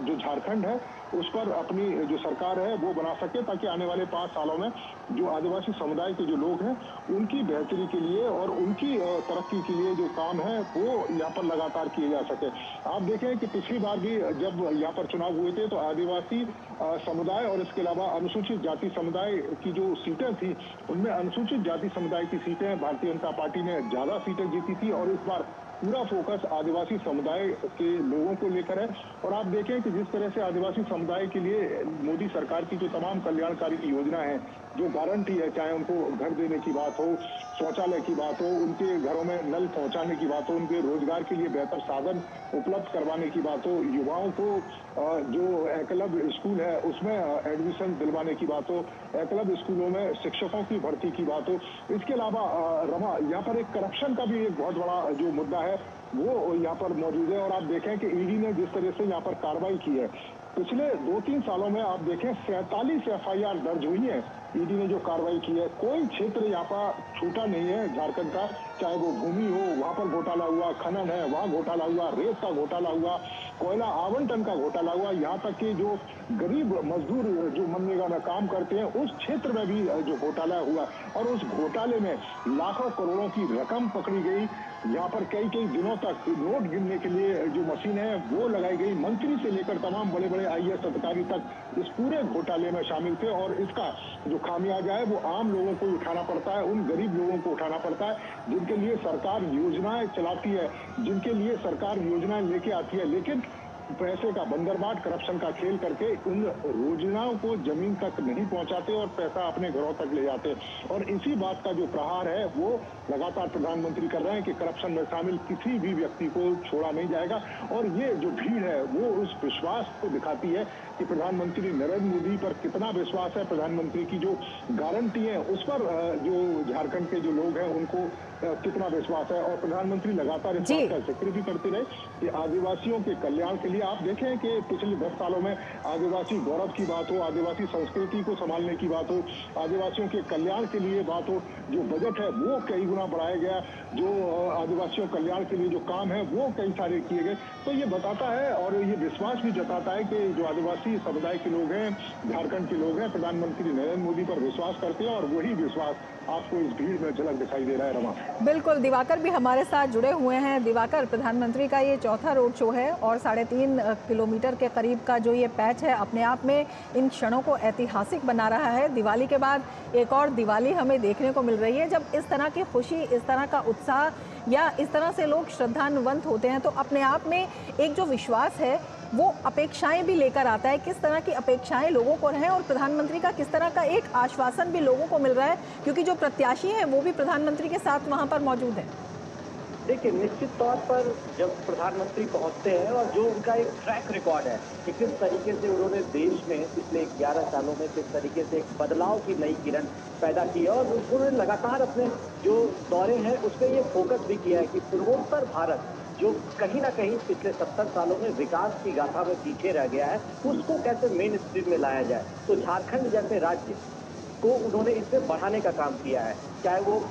जो झारखंड है उस पर अपनी जो सरकार है वो बना सके, ताकि आने वाले 5 सालों में जो आदिवासी समुदाय के जो लोग हैं उनकी बेहतरी के लिए और उनकी तरक्की के लिए जो काम है वो यहाँ पर लगातार किए जा सके। आप देखें कि पिछली बार भी जब यहाँ पर चुनाव हुए थे तो आदिवासी समुदाय और इसके अलावा अनुसूचित जाति समुदाय की जो सीटें थी उनमें अनुसूचित जाति समुदाय की सीटें भारतीय जनता पार्टी ने ज्यादा सीटें जीती थी, और इस बार पूरा फोकस आदिवासी समुदाय के लोगों को लेकर है। और आप देखें कि जिस तरह से आदिवासी समुदाय के लिए मोदी सरकार की जो तमाम कल्याणकारी योजना है, जो गारंटी है, चाहे उनको घर देने की बात हो, शौचालय की बात हो, उनके घरों में नल पहुंचाने की बात हो, उनके रोजगार के लिए बेहतर साधन उपलब्ध करवाने की बात हो, युवाओं को जो एकलव्य स्कूल है उसमें एडमिशन दिलवाने की बात हो, एकलव्य स्कूलों में शिक्षकों की भर्ती की बात हो। इसके अलावा रमा यहाँ पर एक करप्शन का भी एक बहुत बड़ा जो मुद्दा है वो यहाँ पर मौजूद है। और आप देखें कि ईडी ने जिस तरह से यहाँ पर कार्रवाई की है, पिछले 2-3 सालों में आप देखें 47 FIR दर्ज हुई है। ईडी ने जो कार्रवाई की है, कोई क्षेत्र यहाँ पर छूटा नहीं है झारखंड का, चाहे वो भूमि हो वहां पर घोटाला हुआ, खनन है वहां घोटाला हुआ, रेत का घोटाला हुआ, कोयला आवंटन का घोटाला हुआ, यहाँ तक कि जो गरीब मजदूर जो मनरेगा में काम करते हैं उस क्षेत्र में भी जो घोटाला हुआ, और उस घोटाले में लाखों करोड़ों की रकम पकड़ी गई। यहाँ पर कई दिनों तक नोट गिनने के लिए जो मशीन है वो लगाई गई। मंत्री से लेकर तमाम बड़े बड़े IAS अधिकारी तक इस पूरे घोटाले में शामिल थे और इसका जो खामियाजा है वो आम लोगों को उठाना पड़ता है, उन गरीब लोगों को उठाना पड़ता है जिनके लिए सरकार योजनाएं चलाती है, जिनके लिए सरकार योजनाएं लेके आती है, लेकिन पैसे का बंदरबाट, करप्शन का खेल करके उन योजनाओं को जमीन तक नहीं पहुंचाते और पैसा अपने घरों तक ले जाते। और इसी बात का जो प्रहार है वो लगातार प्रधानमंत्री कर रहे हैं कि करप्शन में शामिल किसी भी व्यक्ति को छोड़ा नहीं जाएगा। और ये जो भीड़ है वो उस विश्वास को दिखाती है कि प्रधानमंत्री नरेंद्र मोदी पर कितना विश्वास है, प्रधानमंत्री की जो गारंटी है उस पर जो झारखंड के जो लोग हैं उनको कितना विश्वास है। और प्रधानमंत्री लगातार इस बात का जिक्र भी करते रहे कि आदिवासियों के कल्याण के लिए आप देखें कि पिछले 10 सालों में आदिवासी गौरव की बात हो, आदिवासी संस्कृति को संभालने की बात हो, आदिवासियों के कल्याण के लिए बात हो, जो बजट है वो कई गुना बढ़ाया गया, जो आदिवासियों कल्याण के लिए जो काम है वो कई सारे किए गए। तो ये बताता है और ये विश्वास भी जताता है कि जो आदिवासी समुदाय के लोग हैं, झारखंड के लोग हैं, प्रधानमंत्री नरेंद्र मोदी पर विश्वास करते हैं और वही विश्वास आपको इस भीड़ में झलक दिखाई दे रहा है। रमा, बिल्कुल, दिवाकर भी हमारे साथ जुड़े हुए हैं। दिवाकर, प्रधानमंत्री का ये चौथा रोड शो है और 3.5 किलोमीटर के करीब का जो ये पैच है अपने आप में इन क्षणों को ऐतिहासिक बना रहा है। दिवाली के बाद एक और दिवाली हमें देखने को मिल रही है जब इस तरह की खुशी, इस तरह का उत्साह या इस तरह से लोग श्रद्धान्वित होते हैं तो अपने आप में एक जो विश्वास है वो अपेक्षाएं भी लेकर आता है। किस तरह की अपेक्षाएं लोगों को रहें और प्रधानमंत्री का किस तरह का एक आश्वासन भी लोगों को मिल रहा है, क्योंकि जो प्रत्याशी हैं वो भी प्रधानमंत्री के साथ वहां पर मौजूद है। देखिए, निश्चित तौर पर जब प्रधानमंत्री पहुंचते हैं और जो उनका एक ट्रैक रिकॉर्ड है कि किस तरीके से उन्होंने देश में पिछले 11 सालों में किस तरीके से एक बदलाव की नई किरण पैदा की है और उन्होंने लगातार अपने जो दौरे हैं उस पर ये फोकस भी किया है कि पूर्वोत्तर भारत जो कहीं ना कहीं पिछले 70 सालों में विकास की गाथा में पीछे रह गया है उसको कैसे मेन स्ट्रीम में लाया जाए। तो झारखंड जैसे राज्य को उन्होंने इसमें बढ़ाने का काम किया है, चाहे वो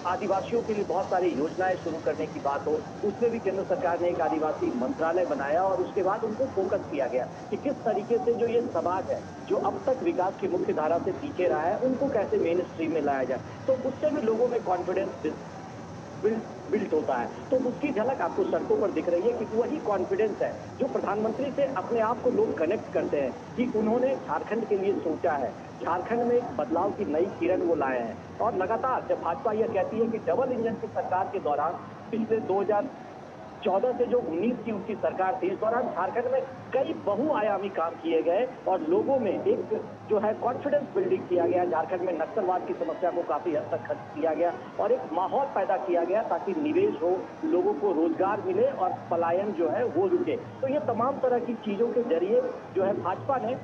आदिवासियों के लिए बहुत सारी योजनाएं शुरू करने की बात हो, उसमें भी केंद्र सरकार ने एक आदिवासी मंत्रालय बनाया और उसके बाद उनको फोकस किया गया कि किस तरीके से जो ये समाज है जो अब तक विकास की मुख्य धारा से पीछे रहा है उनको कैसे मेन स्ट्रीम में लाया जाए। तो उससे भी लोगों में कॉन्फिडेंस बिल्ट होता है। तो उसकी झलक आपको सड़कों पर दिख रही है कि वही कॉन्फिडेंस है जो प्रधानमंत्री से अपने आप को लोग कनेक्ट करते हैं कि उन्होंने झारखंड के लिए सोचा है, झारखंड में एक बदलाव की नई किरण वो लाए हैं। और लगातार जब भाजपा यह कहती है कि डबल इंजन की सरकार के दौरान पिछले 2014 से जो 19 की उनकी सरकार थी, इस दौरान झारखंड में कई बहुआयामी काम किए गए और लोगों में एक जो है कॉन्फिडेंस बिल्डिंग किया गया। झारखंड में नक्सलवाद की समस्या को काफी हद तक खत्म किया गया और एक माहौल पैदा किया गया ताकि निवेश हो, लोगों को रोजगार मिले और पलायन जो है वो रुके। तो ये तमाम तरह की चीजों के जरिए जो है भाजपा ने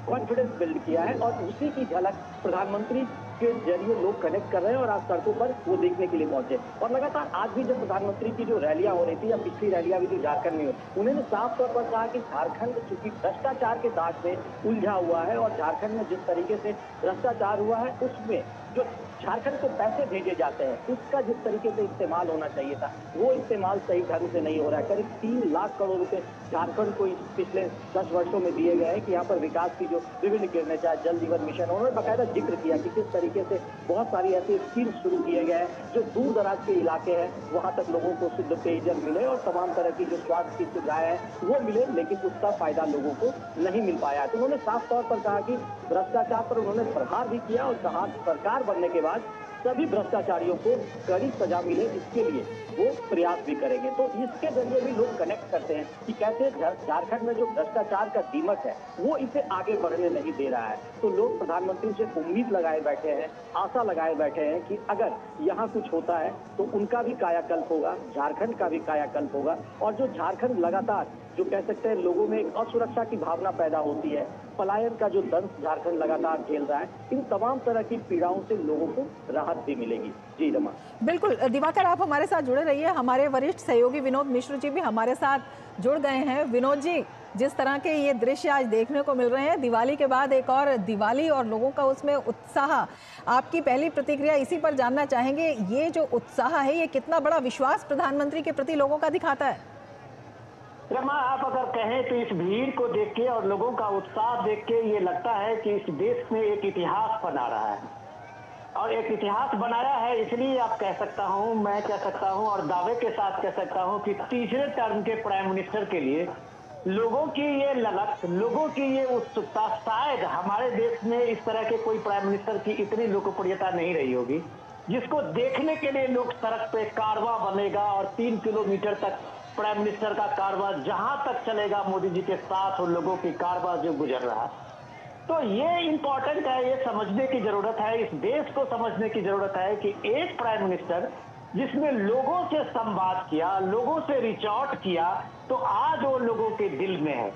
कॉन्फिडेंस बिल्ड किया है और उसी की झलक प्रधानमंत्री के जरिए लोग कनेक्ट कर रहे हैं और आज सड़कों पर वो देखने के लिए पहुंचे। और लगातार आज भी जब प्रधानमंत्री की जो रैलियां हो रही थी या पिछली रैलियां भी जो झारखंड में हुई, उन्होंने साफ तौर पर कहा कि झारखंड चूंकि भ्रष्टाचार के दाग में उलझा हुआ है और झारखंड में जिस तरीके से भ्रष्टाचार हुआ है उसमें जो झारखंड को पैसे भेजे जाते हैं उसका जिस तरीके से इस्तेमाल होना चाहिए था वो इस्तेमाल सही ढंग से नहीं हो रहा है। करीब 3 लाख करोड़ रुपए झारखंड को पिछले 10 वर्षों में दिए गए हैं कि यहाँ पर विकास की जो विभिन्न किरणें, चाहे जल जीवन मिशन, उन्होंने बाकायदा जिक्र किया कि किस तरीके से बहुत सारी ऐसी स्कीम शुरू किए गए हैं जो दूर दराज के इलाके हैं वहां तक लोगों को शुद्ध पेयजल मिले और तमाम तरह की जो स्वास्थ्य की सुविधाएं हैं वो मिले, लेकिन उसका फायदा लोगों को नहीं मिल पाया। तो उन्होंने साफ तौर पर कहा कि भ्रष्टाचार पर उन्होंने प्रहार भी किया और कहा सरकार बनने के बाद सभी भ्रष्टाचारियों को कड़ी सजा मिले इसके लिए वो प्रयास भी करेंगे। तो इसके जरिए भी लोग कनेक्ट करते हैं कि कैसे झारखंड में जो भ्रष्टाचार का दीमक है वो इसे आगे बढ़ने नहीं दे रहा है। तो लोग प्रधानमंत्री से उम्मीद लगाए बैठे हैं, आशा लगाए बैठे हैं कि अगर यहाँ कुछ होता है तो उनका भी कायाकल्प होगा, झारखंड का भी कायाकल्प होगा। और जो झारखंड लगातार जो कह सकते हैं लोगों में एक असुरक्षा की भावना पैदा होती है, पलायन का जो दंश झारखंड लगातार झेल रहा है, इन तमाम तरह की पीड़ाओं से लोगों को राहत भी मिलेगी। जी रमा। बिल्कुल दिवाकर, आप हमारे साथ जुड़े रहिए। हमारे वरिष्ठ सहयोगी विनोद मिश्र जी भी हमारे साथ जुड़ गए हैं। विनोद जी, जिस तरह के ये दृश्य आज देखने को मिल रहे हैं, दिवाली के बाद एक और दिवाली और लोगों का उसमें उत्साह, आपकी पहली प्रतिक्रिया इसी पर जानना चाहेंगे। ये जो उत्साह है ये कितना बड़ा विश्वास प्रधानमंत्री के प्रति लोगों का दिखाता है? रमा, आप अगर कहें तो इस भीड़ को देख के और लोगों का उत्साह देख के ये लगता है कि इस देश में एक इतिहास बना रहा है और एक इतिहास बनाया है। इसलिए आप कह सकता हूं, मैं कह सकता हूं और दावे के साथ कह सकता हूं कि तीसरे टर्म के प्राइम मिनिस्टर के लिए लोगों की ये लगत, लोगों की ये उत्सुकता, शायद हमारे देश में इस तरह के कोई प्राइम मिनिस्टर की इतनी लोकप्रियता नहीं रही होगी, जिसको देखने के लिए लोग सड़क पे कारवां बनेगा और 3 किलोमीटर तक प्राइम मिनिस्टर का कारवां जहां तक चलेगा मोदी जी के साथ और लोगों की कारवां जो गुजर रहा है। तो ये इंपॉर्टेंट है, ये समझने की जरूरत है, इस देश को समझने की जरूरत है कि एक प्राइम मिनिस्टर जिसने लोगों से संवाद किया, लोगों से रिच आउट किया, तो आज वो लोगों के दिल में है।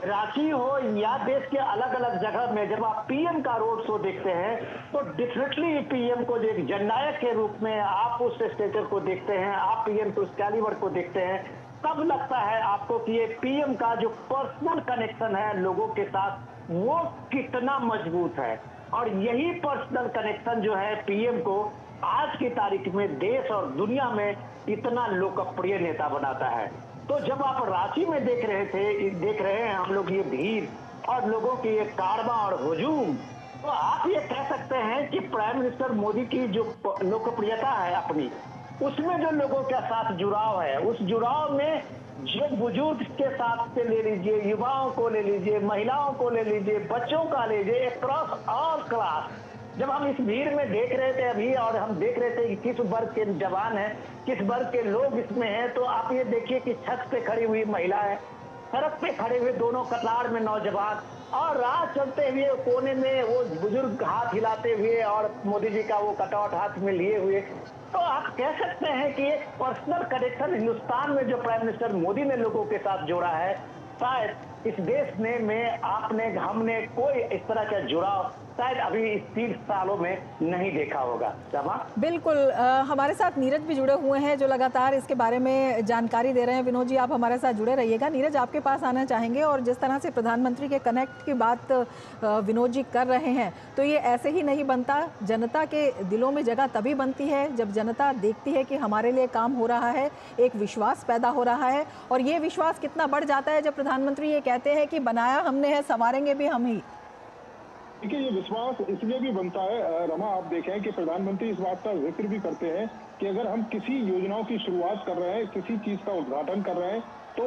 रांची हो या देश के अलग अलग जगह में जब आप पीएम का रोड शो देखते हैं तो डेफिनेटली पीएम को एक जननायक के रूप में आप उस स्टेचर को देखते हैं, आप पीएम के उस कैलिबर को देखते हैं, तब लगता है आपको कि ये पीएम का जो पर्सनल कनेक्शन है लोगों के साथ वो कितना मजबूत है। और यही पर्सनल कनेक्शन जो है पीएम को आज की तारीख में देश और दुनिया में इतना लोकप्रिय नेता बनाता है। तो जब आप रांची में देख रहे हैं हम लोग ये भीड़ और लोगों की ये कारवां और हुजूम, तो आप ये कह सकते हैं कि प्राइम मिनिस्टर मोदी की जो लोकप्रियता है अपनी, उसमें जो लोगों के साथ जुड़ाव है, उस जुड़ाव में जो बुजुर्ग के साथ से ले लीजिए, युवाओं को ले लीजिए, महिलाओं को ले लीजिए, बच्चों का ले लीजिए, अक्रॉस ऑल क्लास, जब हम इस भीड़ में देख रहे थे अभी और हम देख रहे थे कि किस वर्ग के जवान हैं, किस वर्ग के लोग इसमें हैं, तो आप ये देखिए कि छत पे खड़ी हुई महिला है, सड़क पे खड़े हुए दोनों कतार में नौजवान, और राह चलते हुए कोने में वो बुजुर्ग हाथ हिलाते हुए और मोदी जी का वो कटआउट हाथ में लिए हुए। तो आप कह सकते हैं कि एक पर्सनल कनेक्शन हिंदुस्तान में जो प्राइम मिनिस्टर मोदी ने लोगों के साथ जोड़ा है, शायद इस देश में आपने हमने कोई इस तरह का जुड़ाव शायद अभी इस 30 सालों में नहीं देखा होगा। समा बिल्कुल, हमारे साथ नीरज भी जुड़े हुए हैं जो लगातार इसके बारे में जानकारी दे रहे हैं। विनोद जी, आप हमारे साथ जुड़े रहिएगा। नीरज, आपके पास आना चाहेंगे, और जिस तरह से प्रधानमंत्री के कनेक्ट की बात विनोद जी कर रहे हैं, तो ये ऐसे ही नहीं बनता। जनता के दिलों में जगह तभी बनती है जब जनता देखती है कि हमारे लिए काम हो रहा है, एक विश्वास पैदा हो रहा है। और ये विश्वास कितना बढ़ जाता है जब प्रधानमंत्री ये कहते हैं कि बनाया हमने है, संवारेंगे भी हम ही। देखिए, ये विश्वास इसलिए भी बनता है रमा, आप देखें कि प्रधानमंत्री इस बात का जिक्र भी करते हैं कि अगर हम किसी योजनाओं की शुरुआत कर रहे हैं, किसी चीज का उद्घाटन कर रहे हैं, तो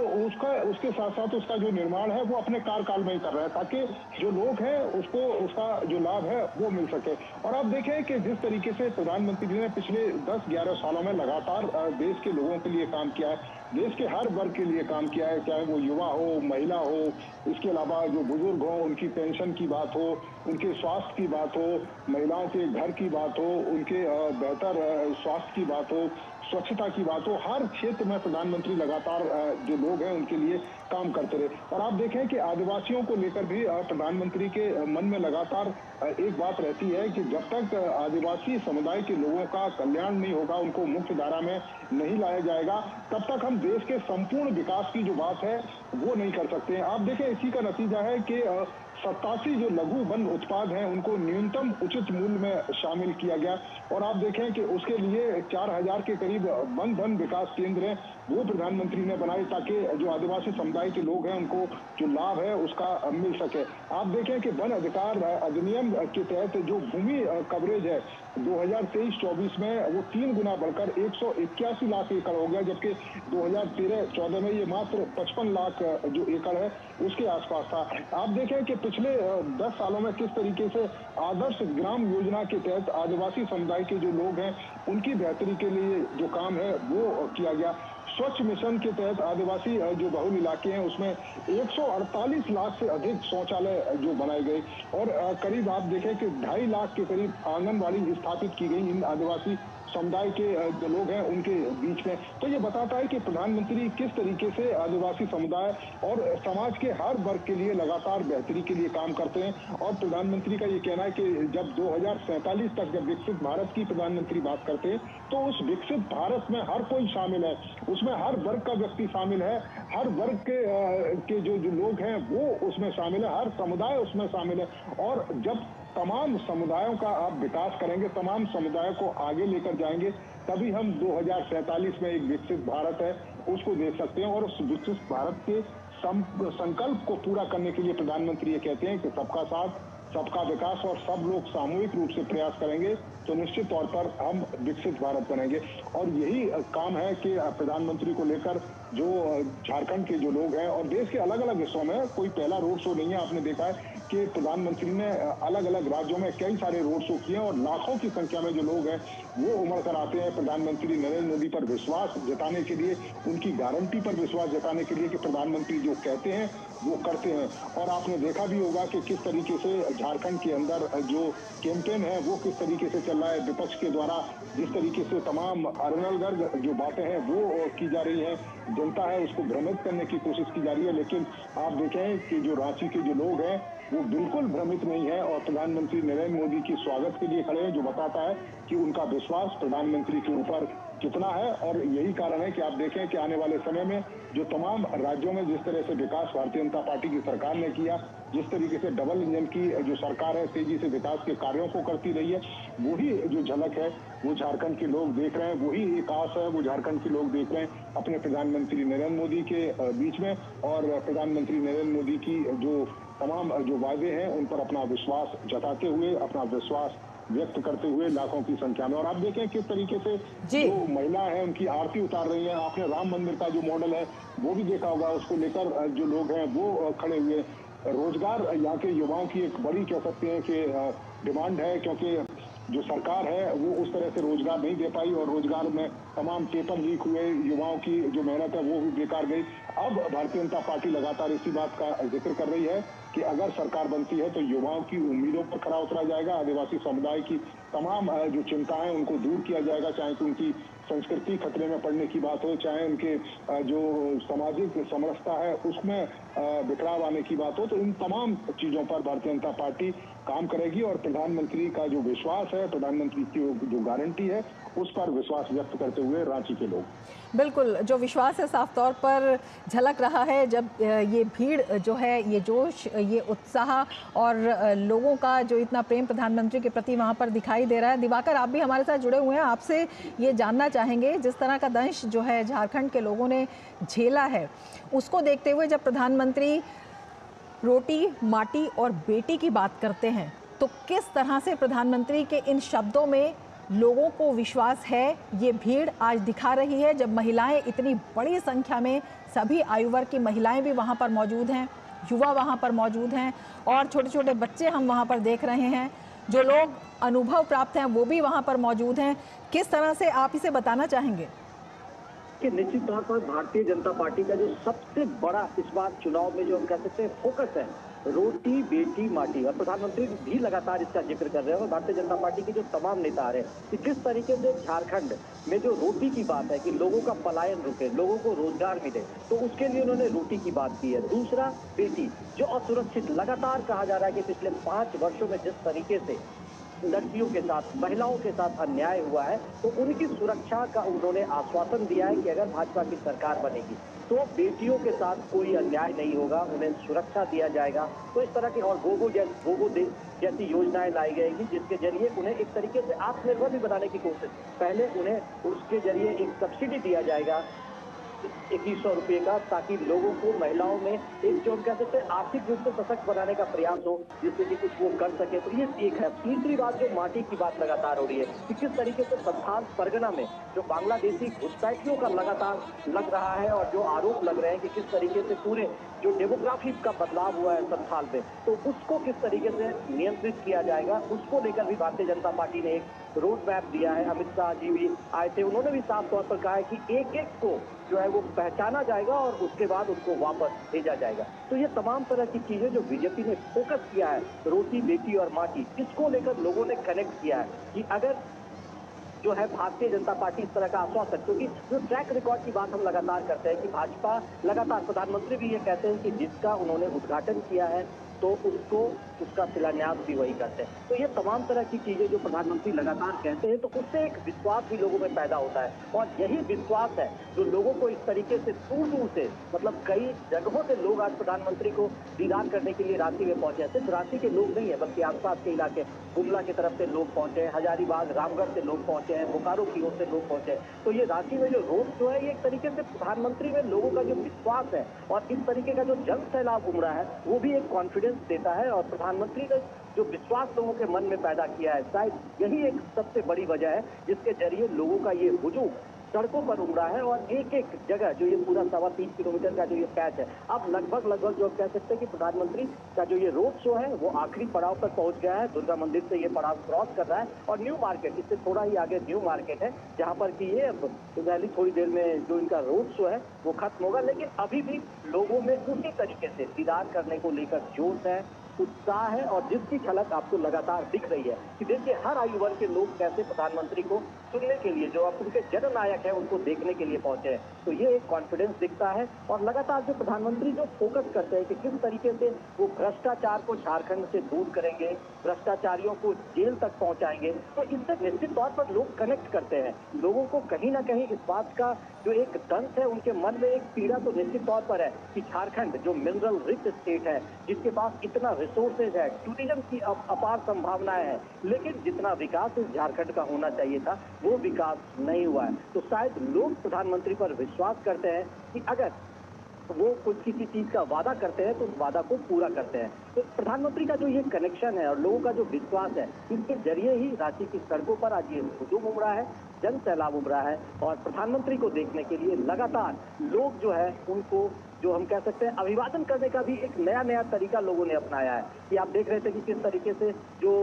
उसके साथ साथ उसका जो निर्माण है वो अपने कार्यकाल में ही कर रहे हैं, ताकि जो लोग हैं उसको उसका जो लाभ है वो मिल सके। और आप देखें कि जिस तरीके से प्रधानमंत्री जी ने पिछले 10-11 सालों में लगातार देश के लोगों के लिए काम किया है, देश के हर वर्ग के लिए काम किया है, चाहे वो युवा हो, महिला हो, इसके अलावा जो बुजुर्ग हो उनकी पेंशन की बात हो, उनके स्वास्थ्य की बात हो, महिलाओं के घर की बात हो, उनके बेहतर स्वास्थ्य की बात हो, स्वच्छता की बात हो, हर क्षेत्र में प्रधानमंत्री लगातार जो लोग हैं उनके लिए काम करते रहे। और आप देखें कि आदिवासियों को लेकर भी प्रधानमंत्री के मन में लगातार एक बात रहती है कि जब तक आदिवासी समुदाय के लोगों का कल्याण नहीं होगा, उनको मुख्य धारा में नहीं लाया जाएगा, तब तक हम देश के संपूर्ण विकास की जो बात है वो नहीं कर सकते हैं। आप देखें, इसी का नतीजा है कि 87 जो लघु वन उत्पाद हैं उनको न्यूनतम उचित मूल्य में शामिल किया गया। और आप देखें कि उसके लिए 4000 के करीब वन धन विकास केंद्र हैं वो प्रधानमंत्री ने बनाए, ताकि जो आदिवासी समुदाय के लोग हैं उनको जो लाभ है उसका मिल सके। आप देखें कि वन अधिकार अधिनियम के तहत जो भूमि कवरेज है 2023-24 में वो 3 गुना बढ़कर 181 लाख एकड़ हो गया, जबकि 2013-14 में ये मात्र 55 लाख जो एकड़ है उसके आसपास था। आप देखें कि पिछले 10 सालों में किस तरीके से आदर्श ग्राम योजना के तहत आदिवासी समुदाय के जो लोग हैं उनकी बेहतरी के लिए जो काम है वो किया गया। स्वच्छ मिशन के तहत आदिवासी जो बहुल इलाके हैं उसमें 148 लाख से अधिक शौचालय जो बनाए गए, और करीब आप देखें कि 2.5 लाख के करीब आंगनबाड़ी स्थापित की गई इन आदिवासी समुदाय के जो लोग हैं उनके बीच में। तो ये बताता है कि प्रधानमंत्री किस तरीके से आदिवासी समुदाय और समाज के हर वर्ग के लिए लगातार बेहतरी के लिए काम करते हैं। और प्रधानमंत्री का ये कहना है कि जब 2047 तक जब विकसित भारत की प्रधानमंत्री बात करते हैं तो उस विकसित भारत में हर कोई शामिल है, उसमें हर वर्ग का व्यक्ति शामिल है, हर वर्ग के जो लोग हैं वो उसमें शामिल है, हर समुदाय उसमें शामिल है। और जब तमाम समुदायों का आप विकास करेंगे, तमाम समुदायों को आगे लेकर जाएंगे, तभी हम 2047 में एक विकसित भारत है उसको देख सकते हैं। और उस विकसित भारत के संकल्प को पूरा करने के लिए प्रधानमंत्री ये कहते हैं कि सबका साथ, सबका विकास और सब लोग सामूहिक रूप से प्रयास करेंगे तो निश्चित तौर पर हम विकसित भारत बनेंगे। और यही काम है कि प्रधानमंत्री को लेकर जो झारखंड के जो लोग हैं और देश के अलग अलग हिस्सों में कोई पहला रोड शो नहीं है। आपने देखा है कि प्रधानमंत्री ने अलग अलग राज्यों में कई सारे रोड शो किए और लाखों की संख्या में जो लोग हैं वो उमड़ कर आते हैं प्रधानमंत्री नरेंद्र मोदी पर विश्वास जताने के लिए, उनकी गारंटी पर विश्वास जताने के लिए कि प्रधानमंत्री जो कहते हैं वो करते हैं। और आपने देखा भी होगा कि किस तरीके से झारखंड के अंदर जो कैंपेन है वो किस तरीके से चल रहा है। विपक्ष के द्वारा जिस तरीके से तमाम अरनलगर्ग जो बातें हैं वो की जा रही है, जनता है उसको भ्रमित करने की कोशिश की जा रही है, लेकिन आप देखें कि जो रांची के जो लोग हैं वो बिल्कुल भ्रमित नहीं है और प्रधानमंत्री नरेंद्र मोदी की स्वागत के लिए खड़े हैं, जो बताता है कि उनका विश्वास प्रधानमंत्री के ऊपर कितना है। और यही कारण है कि आप देखें कि आने वाले समय में जो तमाम राज्यों में जिस तरह से विकास भारतीय जनता पार्टी की सरकार ने किया, जिस तरीके से डबल इंजन की जो सरकार है तेजी से विकास के कार्यों को करती रही है, वही जो झलक है वो झारखंड के लोग देख रहे हैं, वही एक आस है वो झारखंड के लोग देख रहे हैं अपने प्रधानमंत्री नरेंद्र मोदी के बीच में। और प्रधानमंत्री नरेंद्र मोदी की जो तमाम जो वादे हैं उन पर अपना विश्वास जताते हुए, अपना विश्वास व्यक्त करते हुए लाखों की संख्या में। और आप देखें किस तरीके से जो महिला है उनकी आरती उतार रही है। आपने राम मंदिर का जो मॉडल है वो भी देखा होगा, उसको लेकर जो लोग हैं वो खड़े हुए। रोजगार यहाँ के युवाओं की एक बड़ी कह सकते हैं कि डिमांड है, क्योंकि जो सरकार है वो उस तरह से रोजगार नहीं दे पाई और रोजगार में तमाम पेपर लीक हुए, युवाओं की जो मेहनत है वो भी बेकार गई। अब भारतीय जनता पार्टी लगातार इसी बात का जिक्र कर रही है कि अगर सरकार बनती है तो युवाओं की उम्मीदों पर खरा उतरा जाएगा, आदिवासी समुदाय की तमाम जो चिंताएं उनको दूर किया जाएगा, चाहे तो उनकी संस्कृति खतरे में पड़ने की बात हो, चाहे उनके जो सामाजिक समरसता है उसमें बिखराव आने की बात हो, तो इन तमाम चीजों पर भारतीय जनता पार्टी काम करेगी। और प्रधानमंत्री का जो विश्वास है, प्रधानमंत्री की जो गारंटी है, उस पर विश्वास व्यक्त करते हुए रांची के लोग बिल्कुल जो विश्वास है साफ तौर पर झलक रहा है जब ये भीड़ जो है, ये जोश, ये उत्साह और लोगों का जो इतना प्रेम प्रधानमंत्री के प्रति वहाँ पर दिखाई दे रहा है। दिवाकर, आप भी हमारे साथ जुड़े हुए हैं, आपसे ये जानना चाहेंगे जिस तरह का दंश जो है झारखंड के लोगों ने झेला है, उसको देखते हुए जब प्रधानमंत्री रोटी, माटी और बेटी की बात करते हैं तो किस तरह से प्रधानमंत्री के इन शब्दों में लोगों को विश्वास है, ये भीड़ आज दिखा रही है। जब महिलाएं इतनी बड़ी संख्या में, सभी आयु वर्ग की महिलाएं भी वहां पर मौजूद हैं, युवा वहां पर मौजूद हैं और छोटे छोटे बच्चे हम वहां पर देख रहे हैं, जो लोग अनुभव प्राप्त हैं वो भी वहां पर मौजूद हैं। किस तरह से आप इसे बताना चाहेंगे? कि निश्चित तौर पर भारतीय जनता पार्टी का जो सबसे बड़ा इस बार चुनाव में जो हम कह सकते हैं फोकस है, रोटी बेटी माटी, और प्रधानमंत्री भी लगातार इसका जिक्र कर रहे हैं और भारतीय जनता पार्टी के जो तमाम नेता आ रहे हैं कि किस तरीके से झारखंड में जो रोटी की बात है कि लोगों का पलायन रुके, लोगों को रोजगार मिले, तो उसके लिए उन्होंने रोटी की बात की है। दूसरा बेटी, जो असुरक्षित लगातार कहा जा रहा है कि पिछले 5 वर्षों में जिस तरीके से लड़कियों के साथ, महिलाओं के साथ अन्याय हुआ है, तो उनकी सुरक्षा का उन्होंने आश्वासन दिया है कि अगर भाजपा की सरकार बनेगी तो बेटियों के साथ कोई अन्याय नहीं होगा, उन्हें सुरक्षा दिया जाएगा। तो इस तरह की और गोगो जैसी योजनाएं लाई जाएगी जिसके जरिए उन्हें एक तरीके से आत्मनिर्भर भी बनाने की कोशिश, पहले उन्हें उसके जरिए एक सब्सिडी दिया जाएगा 2100 रुपये का, ताकि लोगों को, महिलाओं में एक जो हम कह सकते हैं आर्थिक रूप से सशक्त बनाने का प्रयास हो, जिससे कि कुछ वो कर सके। तो ये एक है। तीसरी बात, जो माटी की बात लगातार हो रही है कि किस तरीके से संथाल परगना में जो बांग्लादेशी घुसपैठियों का लगातार लग रहा है और जो आरोप लग रहे हैं कि किस तरीके से पूरे जो डेमोग्राफी का बदलाव हुआ है संथाल में, तो उसको किस तरीके से नियंत्रित किया जाएगा, उसको लेकर भी भारतीय जनता पार्टी ने एक रोड मैप दिया है। अमित शाह जी भी आए थे, उन्होंने भी साफ तौर पर कहा है कि एक एक को जो है वो पहचाना जाएगा और उसके बाद उसको वापस भेजा जाएगा। तो ये तमाम तरह की चीजें जो बीजेपी ने फोकस किया है, रोटी बेटी और माटी, इसको लेकर लोगों ने कनेक्ट किया है कि अगर जो है भारतीय जनता पार्टी इस तरह का आश्वासन, क्योंकि जो ट्रैक रिकॉर्ड की बात हम लगातार करते हैं कि भाजपा लगातार, प्रधानमंत्री भी ये कहते हैं कि जिसका उन्होंने उद्घाटन किया है तो उसको उसका शिलान्यास भी वही करते हैं। तो ये तमाम तरह की चीजें जो प्रधानमंत्री लगातार कहते हैं, तो उससे एक विश्वास भी लोगों में पैदा होता है और यही विश्वास है जो लोगों को इस तरीके से दूर दूर से, मतलब कई जगहों से लोग आज प्रधानमंत्री को दीदार करने के लिए रांची में पहुंचे हैं। सिर्फ रांची के लोग नहीं है बल्कि आसपास के इलाके, गुमला की तरफ से लोग पहुंचे हैं, हजारीबाग, रामगढ़ से लोग पहुंचे हैं, बोकारो की ओर से लोग पहुंचे हैं। तो ये रांची में जो रोड जो है, ये एक तरीके से प्रधानमंत्री में लोगों का जो विश्वास है और इस तरीके का जो जन सैलाब उमड़ा है, वो भी एक कॉन्फिडेंस देता है और प्रधानमंत्री ने जो विश्वास लोगों के मन में पैदा किया है, शायद यही एक सबसे बड़ी वजह है जिसके जरिए लोगों का ये हुजूम सड़कों पर उमड़ा है और एक एक जगह जो ये पूरा 3.25 किलोमीटर का जो ये पैच है, अब लगभग जो कह सकते हैं कि प्रधानमंत्री का जो ये रोड शो है वो आखिरी पड़ाव पर पहुंच गया है। दुर्गा मंदिर से ये पड़ाव क्रॉस कर रहा है और न्यू मार्केट, इससे थोड़ा ही आगे न्यू मार्केट है, जहां पर कि ये पहली थोड़ी देर में जो इनका रोड शो है वो खत्म होगा। लेकिन अभी भी लोगों में उसी तरीके से दीदार करने को लेकर जोश है, उत्साह है और जिसकी झलक आपको लगातार दिख रही है कि देखिए हर आयु वर्ग के लोग कैसे प्रधानमंत्री को सुनने के लिए, जो अब उनके जननायक है, उनको देखने के लिए पहुंचे हैं। तो ये एक कॉन्फिडेंस दिखता है और लगातार जो प्रधानमंत्री जो फोकस करते हैं कि किस तरीके से वो भ्रष्टाचार को झारखंड से दूर करेंगे, भ्रष्टाचारियों को जेल तक पहुंचाएंगे, तो इससे निश्चित तौर पर लोग कनेक्ट करते हैं। लोगों को कहीं ना कहीं इस बात का जो एक दंश है, उनके मन में एक पीड़ा तो निश्चित तौर पर है कि झारखंड जो मिनरल रिच स्टेट है, जिसके पास इतना रिसोर्सेज है, टूरिज्म की अपार संभावनाएं हैं, लेकिन जितना विकास इस झारखंड का होना चाहिए था वो विकास नहीं हुआ है। तो शायद लोग प्रधानमंत्री पर विश्वास करते हैं कि अगर वो कुछ किसी चीज का वादा करते हैं तो उस वादा को पूरा करते हैं। तो प्रधानमंत्री का जो ये कनेक्शन है और लोगों का जो विश्वास है, इसके जरिए ही रांची की सड़कों पर आज ये हुजूम उमड़ा है, जन सैलाब उमड़ा है और प्रधानमंत्री को देखने के लिए लगातार लोग जो है उनको, जो हम कह सकते हैं, अभिवादन करने का भी एक नया तरीका लोगों ने अपनाया है। कि आप देख रहे थे कि किस तरीके से जो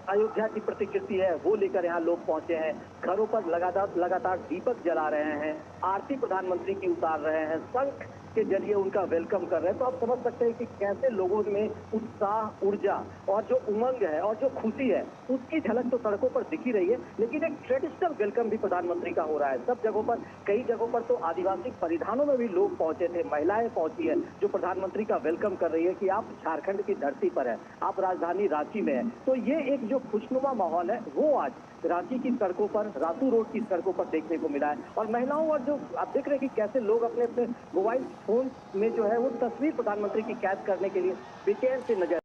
अयोध्या की प्रतिकृति है वो लेकर यहाँ लोग पहुंचे हैं, घरों पर लगातार दीपक जला रहे हैं, आरती प्रधानमंत्री की उतार रहे हैं, शंख के जरिए उनका वेलकम कर रहे हैं। तो आप समझ सकते हैं कि कैसे लोगों में उत्साह, ऊर्जा और जो उमंग है और जो खुशी है उसकी झलक तो सड़कों पर दिखी रही है। लेकिन एक ट्रेडिशनल वेलकम भी प्रधानमंत्री का हो रहा है सब जगहों पर। कई जगहों पर तो आदिवासी परिधानों में भी लोग पहुंचे थे, महिलाएं पहुंची है जो प्रधानमंत्री का वेलकम कर रही है कि आप झारखंड की धरती पर है, आप राजधानी रांची में है। तो ये एक जो खुशनुमा माहौल है वो आज रांची की सड़कों पर, रातू रोड की सड़कों पर देखने को मिला है। और महिलाओं और जो आप देख रहे हैं कि कैसे लोग अपने अपने मोबाइल फोन में जो है वो तस्वीर प्रधानमंत्री की कैद करने के लिए बेचैन से नजर